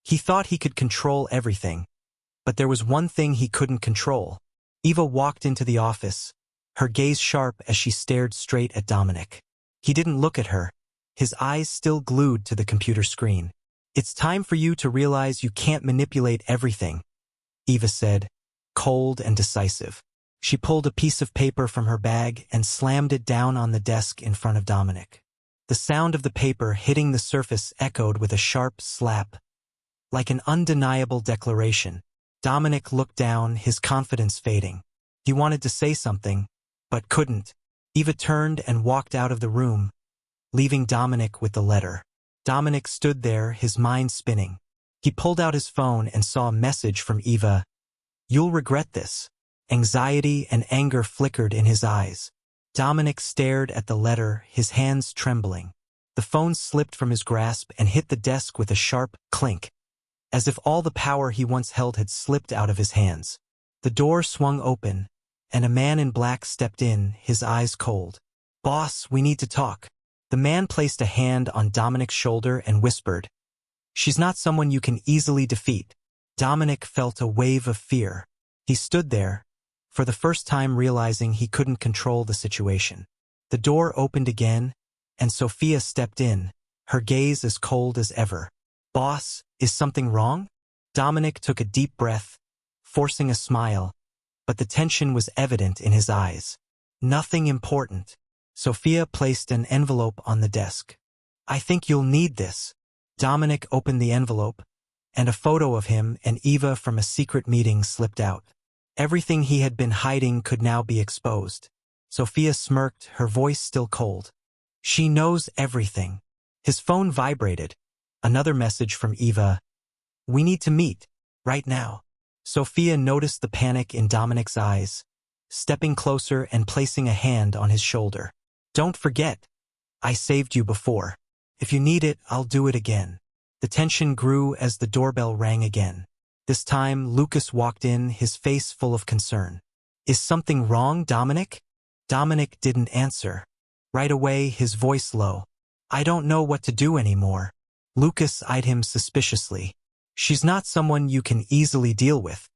He thought he could control everything, but there was one thing he couldn't control. Eva walked into the office, her gaze sharp as she stared straight at Dominic. He didn't look at her, his eyes still glued to the computer screen. "It's time for you to realize you can't manipulate everything," Eva said, cold and decisive. She pulled a piece of paper from her bag and slammed it down on the desk in front of Dominic. The sound of the paper hitting the surface echoed with a sharp slap, like an undeniable declaration. Dominic looked down, his confidence fading. He wanted to say something, but couldn't. Eva turned and walked out of the room, leaving Dominic with the letter. Dominic stood there, his mind spinning. He pulled out his phone and saw a message from Eva. "You'll regret this." Anxiety and anger flickered in his eyes. Dominic stared at the letter, his hands trembling. The phone slipped from his grasp and hit the desk with a sharp clink, as if all the power he once held had slipped out of his hands. The door swung open, and a man in black stepped in, his eyes cold. "Boss, we need to talk." The man placed a hand on Dominic's shoulder and whispered, "She's not someone you can easily defeat." Dominic felt a wave of fear. He stood there, for the first time realizing he couldn't control the situation. The door opened again, and Sophia stepped in, her gaze as cold as ever. "Boss, is something wrong?" Dominic took a deep breath, forcing a smile, but the tension was evident in his eyes. "Nothing important." Sophia placed an envelope on the desk. "I think you'll need this." Dominic opened the envelope, and a photo of him and Eva from a secret meeting slipped out. Everything he had been hiding could now be exposed. Sophia smirked, her voice still cold. "She knows everything." His phone vibrated. Another message from Eva. "We need to meet, right now." Sophia noticed the panic in Dominic's eyes, stepping closer and placing a hand on his shoulder. "Don't forget, I saved you before. If you need it, I'll do it again." The tension grew as the doorbell rang again. This time, Lucas walked in, his face full of concern. "Is something wrong, Dominic?" Dominic didn't answer. Right away, his voice low. "I don't know what to do anymore." Lucas eyed him suspiciously. "She's not someone you can easily deal with."